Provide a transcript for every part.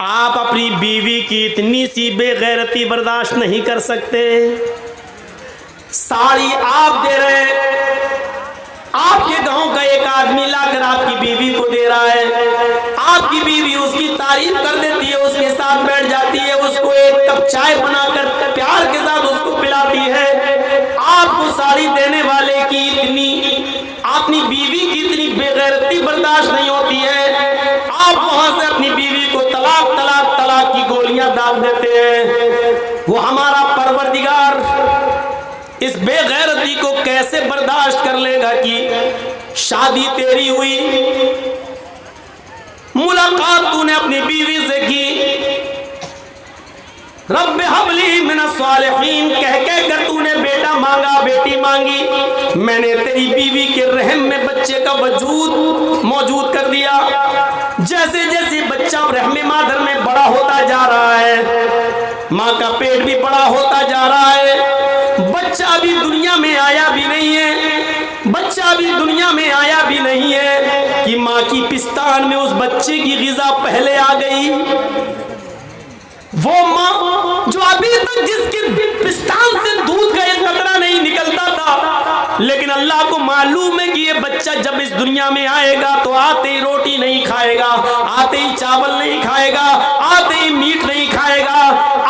आप अपनी बीवी की इतनी सी बेगैरती बर्दाश्त नहीं कर सकते। साड़ी आप दे रहे हैं, आपके गांव का एक आदमी लाकर आपकी बीवी को दे रहा है, आपकी बीवी उसकी तारीफ कर देती है, उसके साथ बैठ जाती है, उसको एक कप चाय बनाकर प्यार के साथ उसको पिलाती है। आपको साड़ी देने वाले की इतनी, अपनी बीवी की इतनी बेगैरती बर्दाश्त नहीं होती है, आप वहां से अपनी बीवी को तलाक तलाक तलाक की गोलियां दाग देते हैं। वो हमारा परवरदिगार इस बेगैरती को कैसे बर्दाश्त कर लेगा कि शादी तेरी हुई, मुलाकात तूने अपनी बीवी से की, रब्बे हबली मिनस सालिहीन कह कर तूने बेटा मांगा, बेटी मांगी, मैंने तेरी बीवी के रहम में बच्चे का वजूद मौजूद कर दिया। जैसे जैसे बच्चा रहम मादर में बड़ा होता जा रहा है, माँ का पेट भी बड़ा होता जा रहा है, बच्चा अभी दुनिया में आया भी नहीं है, बच्चा अभी दुनिया में आया भी नहीं है कि माँ की पिस्तान में उस बच्चे की ग़िज़ा पहले आ गई। वो माँ जो अभी तक जिसके पिस्तान से दूध का एक कतरा नहीं निकलता था, लेकिन अल्लाह को मालूम है कि ये बच्चा जब इस दुनिया में आएगा तो आते ही रोटी नहीं खाएगा, आते ही चावल नहीं खाएगा, आते ही मीट नहीं खाएगा,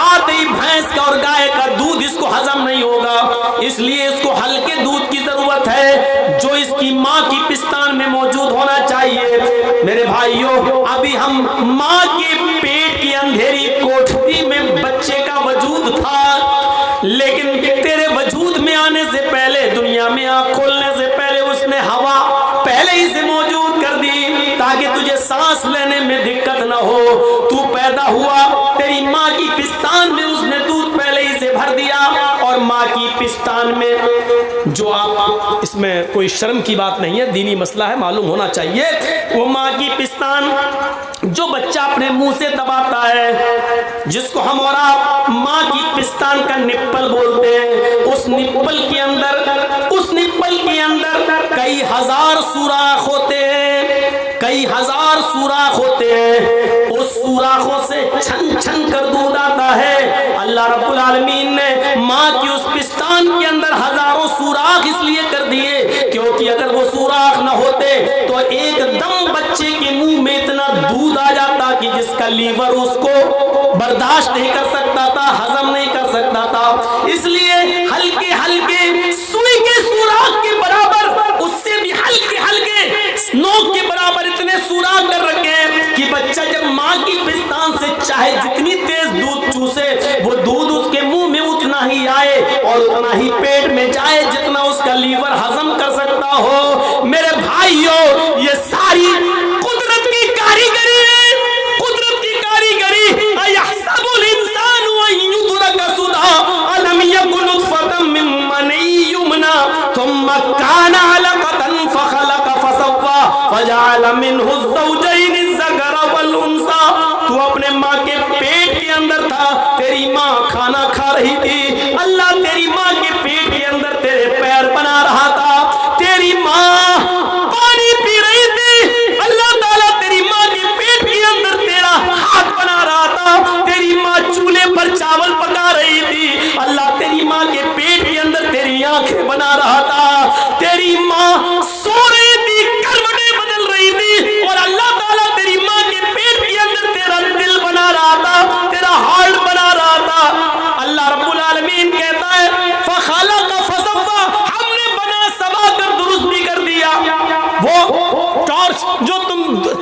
आते ही भैंस का और गाय का दूध इसको हजम नहीं होगा, इसलिए इसको हल्के दूध की जरूरत है जो इसकी माँ की पिस्तान में मौजूद होना चाहिए। मेरे भाइयों, अभी हम माँ के पेट की अंधेरी कोठरी में बच्चे का वजूद था, लेकिन तेरे वजूद में आने से पहले, दुनिया में आँख खोलने से पहले उसने हवा पहले ही से मौजूद कर दी ताकि तुझे सांस लेने में दिक्कत ना हो। तू पैदा हुआ, तेरी माँ की पिस्तान में उसने दूध पहले ही से भर दिया, और माँ की पिस्तान में जो आप, इसमें कोई शर्म की बात नहीं है, दीनी मसला है, मालूम होना चाहिए। वो माँ की पिस्तान जो बच्चा अपने मुंह से दबाता है, जिसको हम और आप माँ की पिस्तान का निप्पल बोलते हैं, उस निप्पल के अंदर कई हजार सुराख होते हैं, कई हजार सुराख होते हैं। उस सुराखों से छन छन कर दूध आता है। अल्लाह रब्बुल आलमीन ने माँ की उस पिस्तान के अंदर हजारों सुराख इसलिए कर दिए क्योंकि अगर वो सुराख न होते तो एकदम बच्चे के मुंह में इतना दूध आ जाता कि जिसका लीवर उसको बर्दाश्त नहीं कर सकता था, हजम नहीं कर सकता था। इसलिए हल्के हल्के सुई के सुराख के बराबर, उससे भी हल्के हल्के नोक के बराबर इतने सुराख कर रखे हैं कि बच्चा जब माँ की पिस्तान से चाहे जितनी तेज दूध चूसे, वो दूध उसके मुंह में उतना ही आए और उतना ही पेट में जाए जितना उसका लीवर हजम कर सकता हो। मेरे भाइयों, ये सारी कुदरत की कारीगरी है, कुदरत की कारीगरी। अयहसबुल इंसानु अन युतरका सुदा अलम यकुन नुतफतम मिन मनी युमना थुम्मा काना अलकतन फखलक फसव्वा फजअल मिनहु ज़ौजैन ज़कर वल उन्सा। तू अपने माँ के पेट के अंदर था, तेरी माँ खाना खा रही थी, अल्लाह तेरी माँ के पेट के अंदर तेरे पैर बना रहा था, तेरी माँ पानी पी रही थी, अल्लाह ताला तेरी माँ के पेट के अंदर तेरा हाथ बना रहा था, तेरी माँ चूल्हे पर चावल पका रही थी, अल्लाह तेरी माँ के पेट के अंदर तेरी आंखें बना रहा था, तेरी माँ सो रही थी, करवटें बदल रही थी, और अल्लाह ताला तेरी माँ के पेट के अंदर तेरा दिल बना रहा था, तेरा हार्ट बना रहा था। अल्लाह रब्बुल आलमीन कहता है फखलक फसव्वा, हमने बना सवा कर दुरुस्त भी कर दिया। वो टॉर्च जो तुम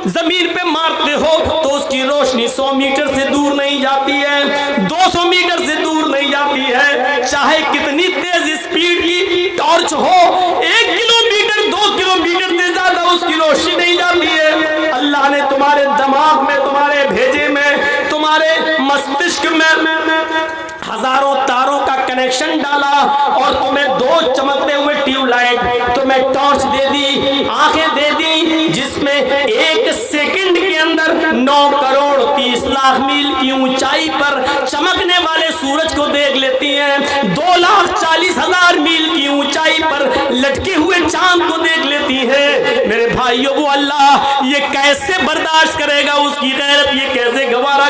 जमीन पे मारते हो तो उसकी रोशनी 100 मीटर से दूर नहीं जाती है, 200 मीटर से दूर नहीं जाती है, चाहे कितनी तेज स्पीड की टॉर्च हो, 1 किलोमीटर 2 किलोमीटर से ज्यादा उसकी रोशनी नहीं जाती है। अल्लाह ने तुम्हारे दिमाग में, तुम्हारे भेजे में, तुम्हारे मस्तिष्क में हजारों तारों का कनेक्शन डाला और तुम्हें 2 चमकते हुए ट्यूबलाइट, तुम्हें टॉर्च दे दी, आंखें दे दी, जिसमें 1 सेकंड के अंदर 9 करोड़ 30 लाख मील की ऊंचाई पर चमकने वाले सूरज को देख लेती हैं, 2,40,000 मील की ऊंचाई पर लटके हुए चांद को देख लेती हैं। मेरे भाइयों, वो अल्लाह ये कैसे बर्दाश्त करेगा, उसकी गैरत ये कैसे गवारा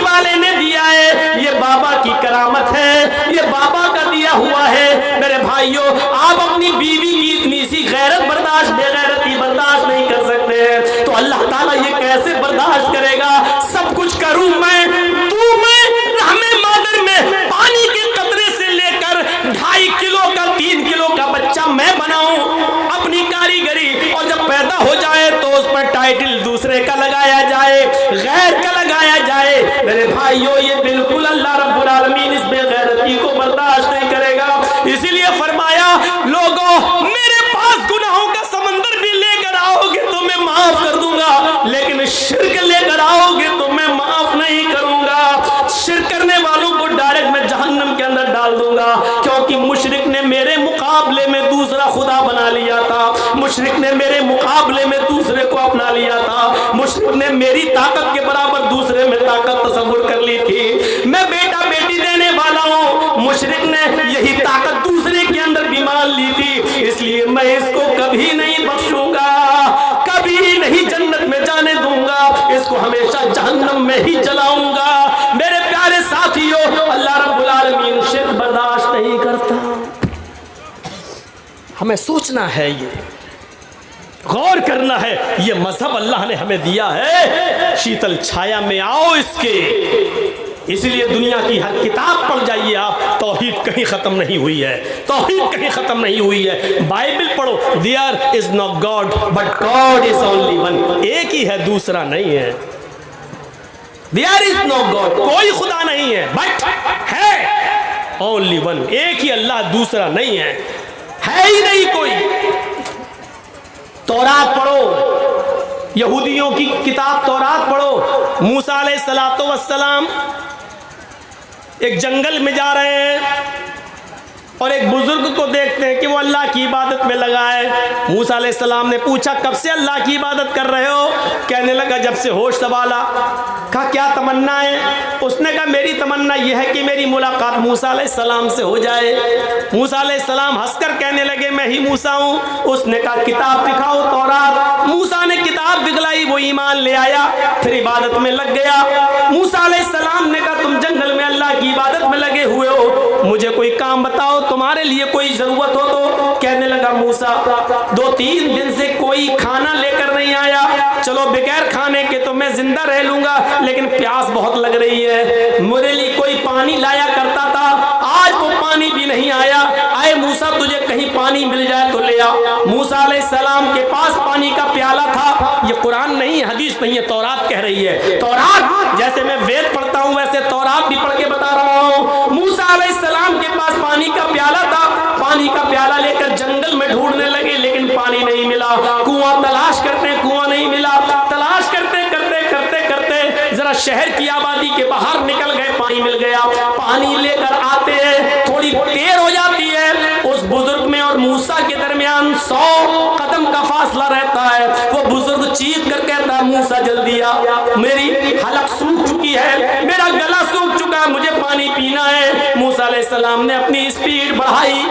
वाले ने दिया है, ये बाबा की करामत है, ये बाबा का दिया हुआ है। मेरे भाइयों, आप अपनी बीवी की इतनी सी गैरत बर्दाश्त, बेगैरती बर्दाश्त नहीं कर सकते तो अल्लाह ताला ये कैसे बर्दाश्त करेगा? सब कुछ करूं मैं, तू मैं रहमे मादर में पानी के कतरे से लेकर 2.5 किलो का 3 किलो का बच्चा मैं बनाऊं अपनी कारीगरी, और जब पैदा हो जाए तो उस पर टाइटल दूसरे का लगाया जाए, गैर का लगाया जाए। मेरे भाइयों, ये बिल्कुल अल्लाह रब्बुल आलमीन इस बेगैरती को बर्दाश्त नहीं करेगा। इसीलिए फरमाया, लोगों मेरे पास गुनाहों का समंदर भी लेकर आओगे तो मैं माफ कर दूंगा, लेकिन शिर्क लेकर आओगे तो मैं माफ नहीं करूंगा। शिर्क करने वालों को डायरेक्ट मैं जहन्नम के अंदर डाल दूंगा, क्योंकि मुशरिक ने मेरे मुकाबले में दूसरा खुदा बना लिया था, मुशरिक ने मेरे मुकाबले में दूसरे को अपना लिया था, मुशरिक ने मेरी ताकत के बराबर दूसरे में ताकत तस्वुर कर ली थी। मैं बेटा बेटी देने वाला हूँ, मुशरिक ने यही ताकत दूसरे के अंदर भी मान ली थी। इसलिए मैं इसको कभी नहीं बख्शूंगा, कभी नहीं जन्नत में जाने दूंगा, इसको हमेशा जहन्नम में ही जलाऊंगा। मेरे प्यारे साथियों, अल्लाह रब्बुल आलमीन शिर्क बर्दाश्त नहीं करता। हमें सोचना है, ये गौर करना है, ये मजहब अल्लाह ने हमें दिया है, शीतल छाया में आओ इसके। इसलिए दुनिया की हर किताब पढ़ जाइए आप, तौहीद कहीं खत्म नहीं हुई है, तौहीद कहीं खत्म नहीं हुई है। बाइबल पढ़ो, there is no god but god is only one, एक ही है, दूसरा नहीं है। देयर इज नो गॉड, कोई खुदा नहीं है, बट है ओनली वन, एक ही अल्लाह, दूसरा नहीं है ही नहीं कोई। तौरात पढ़ो, यहूदियों की किताब तौरात पढ़ो। मूसा अलैहिस्सलातो वस्सलाम एक जंगल में जा रहे हैं और एक बुजुर्ग को देखते हैं कि वो अल्लाह की इबादत में लगा है। मूसा अलैहिस्सलाम ने पूछा, कब से अल्लाह की इबादत कर रहे हो? कहने लगा, जब से होश संभाला। कहा, क्या तमन्ना है? उसने कहा, मेरी तमन्ना यह है कि मेरी मुलाकात मूसा अलैहिस्सलाम से हो जाए। मूसा अलैहिस्सलाम हंसकर कहने लगे, मैं ही मूसा हूँ। उसने कहा, किताब दिखाओ, तौरात। मूसा ने किताब दिखलाई, वो ईमान ले आया, फिर इबादत में लग गया। मूसा अलैहिस्सलाम ने कहा, तुम जंगल में अल्लाह की इबादत में लगे हुए हो, मुझे कोई काम बताओ, तुम्हारे लिए कोई जरूरत हो तो। कहने लगा मूसा, 2-3 दिन से कोई खाना लेकर नहीं आया, चलो बगैर खाने के तो मैं जिंदा रह लूंगा, लेकिन प्यास बहुत लग रही है। मेरे लिए कोई पानी लाया करता था, आज वो पानी भी नहीं आया। आए मूसा, तुझे कहीं पानी मिल जाए तो ले आ। मूसा अलैहिस्सलाम के पास पानी का प्याला था। ये कुरान नहीं है, हदीस नहीं है, तौरात कह रही है। तौरात जैसे मैं वेद पढ़ता हूँ वैसे तौरात भी पढ़ के बता रहा हूँ। मूसा अलैहिस्सलाम के पास पानी का प्याला था, पानी का प्याला लेकर जंगल में ढूंढने लगे, लेकिन पानी नहीं मिला। कुआं तलाश करते, कुआं नहीं मिला। तलाश करते करते करते करते जरा शहर की आबादी के बाहर निकल गए, पानी मिल गया। पानी लेकर आते हैं, थोड़ी देर हो जाती है। उस बुजुर्ग में और मूसा के दरमियान 100 कदम का फासला रहता है। वो बुजुर्ग चीख कर कहता है, मूसा जल्दी आ, मेरी हलक सूख चुकी है, मेरा गला सूख चुका है, मुझे पानी पीना है। मूसा अलैहिस्सलाम ने अपनी स्पीड बढ़ाई,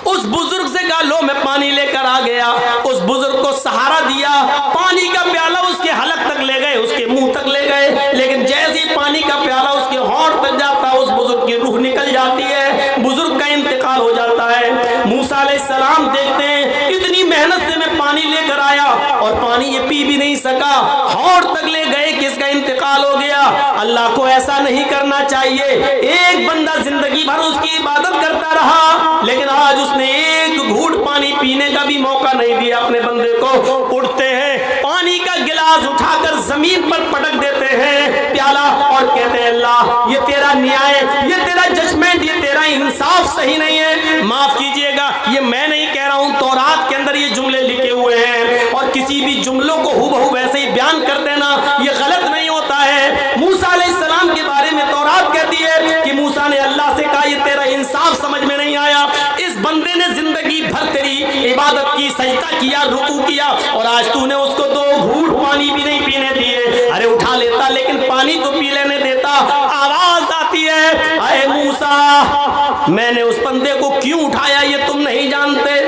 उस बुजुर्ग से कहा, लो मैं पानी लेकर आ गया। उस बुजुर्ग को सहारा दिया, पानी का प्याला उसके हलक तक ले गए, उसके मुंह तक ले गए, लेकिन जैसे ही पानी का प्याला उसके होंठ तक जाता है, उस बुजुर्ग की रूह निकल जाती है, बुजुर्ग का इंतकाल हो जाता है। मूसा अलैहिस्सलाम देखते हैं, इतनी मेहनत से मैं पानी लेकर आया और पानी ये पी भी नहीं सका, होंठ तक ले गए, किसका इंतकाल हो गया। अल्लाह को ऐसा नहीं करना चाहिए। एक बंदा जिंदगी भर उसकी इबादत करता रहा, लेकिन आज उसने एक घूंट पानी पीने का भी मौका नहीं दिया अपने बंदे को। उठते हैं, पानी का गिलास उठाकर जमीन पर पटक देते हैं प्याला, और कहते हैं, अल्लाह ये तेरा न्याय, ये तेरा जजमेंट, ये तेरा इंसाफ सही नहीं है, माफ कीजिएगा। ये मैं नहीं कह रहा हूं, तौरात के अंदर ये जुमले लिखे हुए हैं, और किसी भी जुमलों को हूबहू वैसे ही बयान कर देना ये गलत नहीं होता है। मूसा अलैहिस्सलाम के बारे में तौरात कहती है कि मूसा ने अल्लाह से कहा, ये तेरा इंसाफ समझ में नहीं आया, इस बंदे ने जिंदगी भर तेरी इबादत की, सजदा किया, रुकू किया, और आज तूने उसको 2 घूंट पानी भी नहीं पीने दिए। अरे उठा लेता, लेकिन पानी तो पी लेने देता। आवाज आती है, अरे मूसा, मैंने उस बंदे को क्यों उठाया ये तुम नहीं जानते,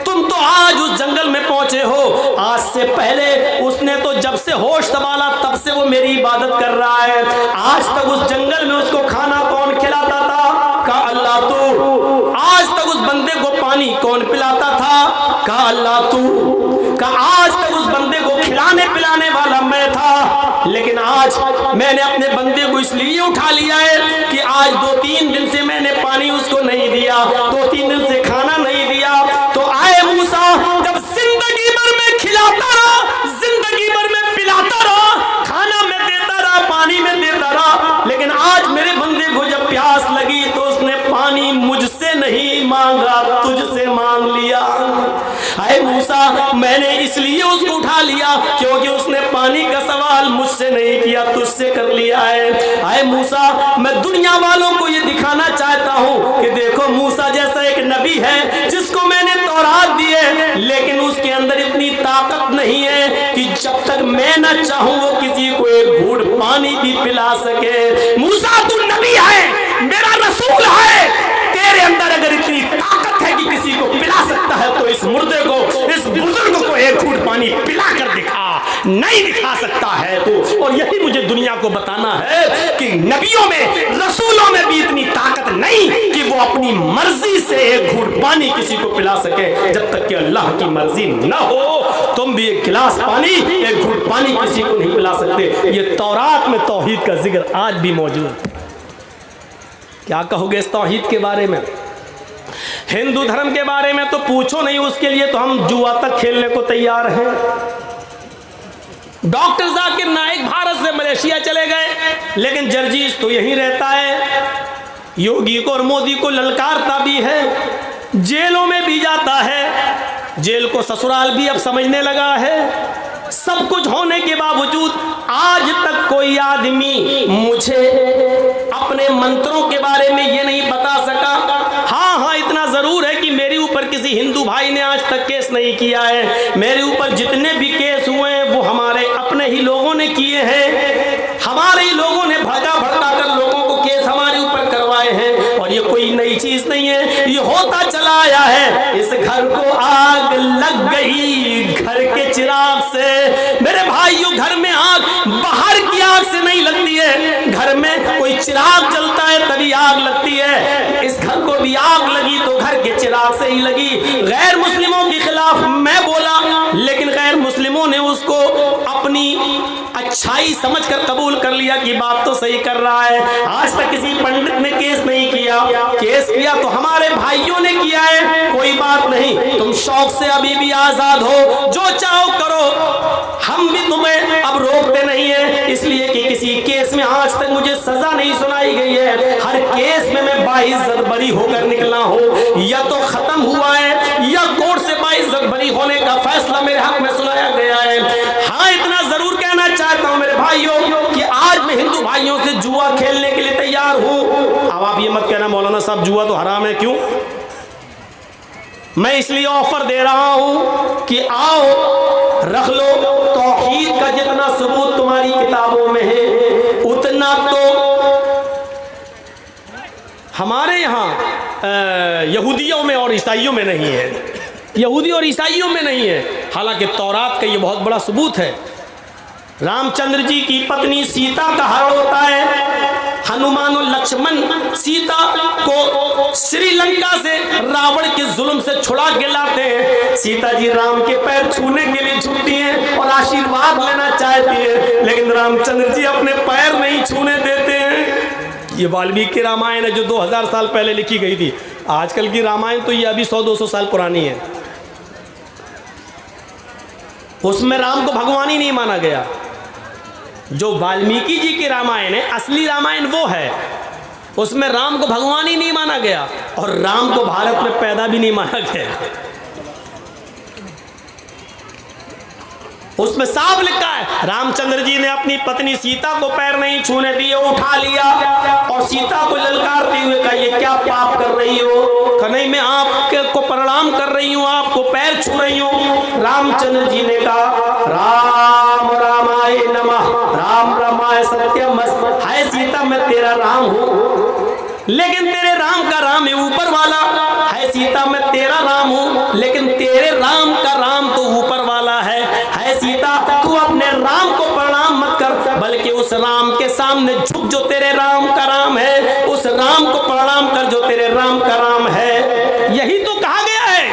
तुम तो आज उस जंगल में पहुंचे हो। आज से पहले उसने तो जब से होश संभाला तब से वो मेरी इबादत कर रहा है। आज तक उस जंगल में उसको खाना कौन खिलाता था? कहा अल्लाह तू। आज तक उस बंदे को पानी कौन पिलाता था? कहा अल्लाह तू। कहा आज तक उस बंदे को खिलाने पिलाने वाला मैं था, लेकिन आज मैंने अपने बंदे को इसलिए उठा लिया है कि आज 2-3 दिन से मैंने पानी उसको नहीं दिया, 2-3 दिन से खाना नहीं दिया। तो आए मूसा, जब जिंदगी भर में खिलाता रहा, जिंदगी भर में पिलाता रहा, खाना में देता रहा, पानी में देता रहा, लेकिन आज मेरे बंदे को जब प्यास लगी तो उसने पानी मुझसे नहीं मांगा, तुझसे मांग लिया। आए मूसा, मैंने इसलिए उसको उठा लिया क्योंकि उसने पानी का सवाल मुझसे नहीं किया, तुझसे कर लिया है। आए मूसा, मैं दुनिया वालों को ये दिखाना चाहता हूँ कि देखो मूसा जैसा एक नबी है जिसको मैंने तौरात दी है, लेकिन उसके अंदर इतनी ताकत नहीं है कि जब तक मैं न चाहूँ वो किसी को एक घूंट पानी भी पिला सके। मूसा, तू नबी है, मेरा रसूल है, तेरे अंदर अगर इतनी ताकत है कि किसी को पिला सकता है तो इस मुर्दे को, इस बुजुर्ग को एक घूंट पानी पिला कर दिखा। नहीं दिखा सकता है तो, और यही मुझे दुनिया को बताना है कि नबियों में, रसूलों में भी इतनी ताकत नहीं कि वो अपनी मर्जी से एक घूंट पानी किसी को पिला सके। जब तक कि अल्लाह की मर्जी न हो तुम भी एक गिलास पानी, एक घूंट पानी किसी को नहीं पिला सकते। ये तौरात में तौहीद का जिक्र आज भी मौजूद। क्या कहोगे इस तौहीद के बारे में? हिंदू धर्म के बारे में तो पूछो नहीं, उसके लिए तो हम जुआ तक खेलने को तैयार हैं। डॉक्टर जाकिर नाइक भारत से मलेशिया चले गए, लेकिन जर्जीस तो यहीं रहता है। योगी को और मोदी को ललकारता भी है, जेलों में भी जाता है, जेल को ससुराल भी अब समझने लगा है। सब कुछ होने के बावजूद आज तक कोई आदमी मुझे अपने मंत्रों के बारे में ये नहीं बता सका। हाँ, इतना जरूर है कि मेरे ऊपर किसी हिंदू भाई ने आज तक केस नहीं किया है। मेरे ऊपर जितने भी केस हुए हैं वो हमारे अपने ही लोगों ने किए हैं। हमारे ही लोगों ने भड़का भड़का कर लोगों को केस हमारे ऊपर करवाए हैं, और ये कोई नई चीज नहीं है, ये होता चला आया है। इस घर को आग लग गई घर के चिराग से। मेरे भाइयों, घर में आग बाहर की आग से नहीं लगती है, घर में कोई चिराग जलता है तभी आग लगती है। इस घर को भी आग लगी तो घर के चिराग से ही लगी। गैर मुस्लिमों के खिलाफ मैं बोला, लेकिन गैर मुस्लिमों ने उसको अपनी अच्छाई समझकर कबूल कर लिया कि बात तो सही कर रहा है। आज तक किसी पंडित ने केस नहीं किया, केस किया तो हमारे भाइयों ने किया है। कोई बात नहीं, तुम शौक से अभी भी आजाद हो, जो चाहो करो, हम भी तुम्हें अब रोकते नहीं है, इसलिए कि किसी केस में आज तक मुझे सजा नहीं सुनाई गई है। हर केस में मैं बाइज्जत बरी होकर निकला हूँ, या तो खत्म हुआ है या कोर्ट से बाइज्जत बरी होने का फैसला मेरे हक में सुनाया गया है। हाँ, इतना जरूर कहना चाहता हूँ मेरे भाइयों कि आज मैं हिंदू भाइयों से जुआ खेलने के लिए तैयार हूँ। अब आप ये मत कहना मौलाना साहब जुआ तो हराम है, क्यों? मैं इसलिए ऑफर दे रहा हूं कि आओ रख लो, तौहीद का जितना सबूत तुम्हारी किताबों में है उतना तो हमारे यहाँ यहूदियों में और ईसाइयों में नहीं है। यहूदी और ईसाइयों में नहीं है, हालांकि तौरात का ये बहुत बड़ा सबूत है। रामचंद्र जी की पत्नी सीता का हरण होता है। हनुमान और लक्ष्मण सीता को श्रीलंका से रावण के जुल्म से छुड़ा के लाते हैं। सीता जी राम के पैर छूने के लिए झुकती हैं और आशीर्वाद लेना चाहती है, लेकिन रामचंद्र जी अपने पैर नहीं छूने देते हैं। ये वाल्मीकि रामायण है जो 2000 साल पहले लिखी गई थी। आजकल की रामायण तो ये अभी 100-200 साल पुरानी है। उसमें राम को भगवान ही नहीं माना गया। जो वाल्मीकि जी की रामायण है, असली रामायण वो है, उसमें राम को भगवान ही नहीं माना गया और राम को भारत में पैदा भी नहीं माना गया। उसमें साफ लिखा है रामचंद्र जी ने अपनी पत्नी सीता को पैर नहीं छूने दिए, उठा लिया और सीता को ललकारते हुए कहा ये क्या पाप कर रही हो? कहा नहीं, मैं आपको प्रणाम कर रही हूँ, आपको पैर छू रही हूँ। रामचंद्र जी ने कहा राम रामाय नमः, राम रामाय सत्यम, हाय सीता मैं तेरा राम हूँ। लेकिन तेरे राम का राम है ऊपर वाला है। सीता मैं तेरा राम हूं, लेकिन तेरे राम का राम तो ऊपर वाला है सीता तू अपने राम को प्रणाम मत कर, बल्कि उस राम के सामने झुक जो तेरे राम का राम है, उस राम को प्रणाम कर जो तेरे राम का राम है। यही तो कहा गया है,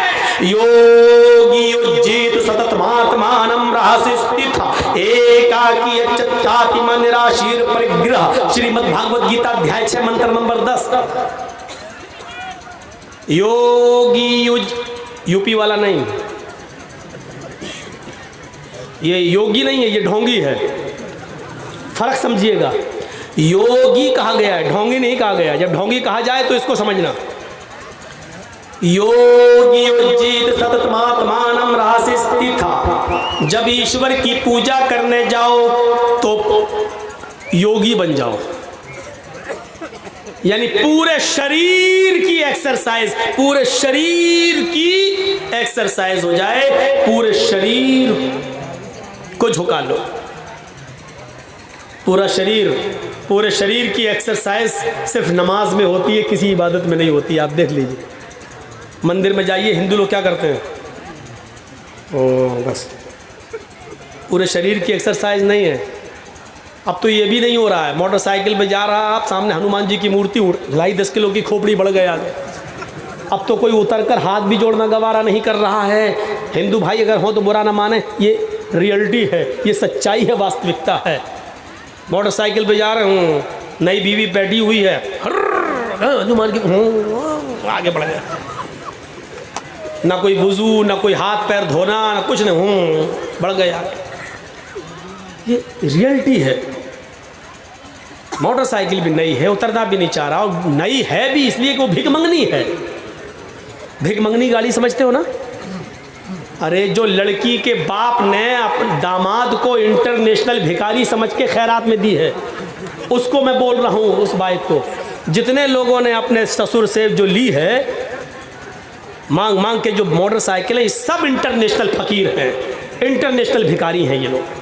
योगी उज्जीत सतत महात्मानम रहस्य स्थित एकाकी अच्युताति मन निराशीर परिग्रह। श्रीमद् भागवत गीता अध्याय 6 मंत्र नंबर 10। योगी यूपी वाला नहीं, ये योगी नहीं है, ये ढोंगी है, फर्क समझिएगा। योगी कहा गया है, ढोंगी नहीं कहा गया। जब ढोंगी कहा जाए तो इसको समझना। योगी उज्जीत सतत महात्मानम रहस्य स्थित। जब ईश्वर की पूजा करने जाओ तो योगी बन जाओ, यानी पूरे शरीर की एक्सरसाइज, पूरे शरीर की एक्सरसाइज हो जाए, पूरे शरीर को झुका लो। पूरे शरीर की एक्सरसाइज सिर्फ नमाज में होती है, किसी इबादत में नहीं होती। आप देख लीजिए, मंदिर में जाइए, हिंदू लोग क्या करते हैं, ओ बस पूरे शरीर की एक्सरसाइज नहीं है। अब तो ये भी नहीं हो रहा है, मोटरसाइकिल पे जा रहा आप, सामने हनुमान जी की मूर्ति ढाई 10 किलो की खोपड़ी बढ़ गया। अब तो कोई उतरकर हाथ भी जोड़ना गवारा नहीं कर रहा है। हिंदू भाई अगर हो तो बुरा ना माने, ये रियलिटी है, ये सच्चाई है, वास्तविकता है। मोटरसाइकिल पे जा रहे हूँ, नई बीवी बैठी हुई है, हनुमान की आगे बढ़ गया, ना कोई वुजू, ना कोई हाथ पैर धोना, ना कुछ नहीं, बढ़ गया। ये रियलिटी है। मोटरसाइकिल भी नई है, उतरना भी नहीं चाह रहा, और नई है भी इसलिए कि वो भिख मंगनी है। भिख मंगनी गाली समझते हो ना? अरे जो लड़की के बाप ने अपने दामाद को इंटरनेशनल भिखारी समझ के खैरात में दी है, उसको मैं बोल रहा हूँ, उस बात को। जितने लोगों ने अपने ससुर से जो ली है मांग मांग के जो मोटरसाइकिल है, सब इंटरनेशनल फकीर हैं, इंटरनेशनल भिखारी हैं ये लोग।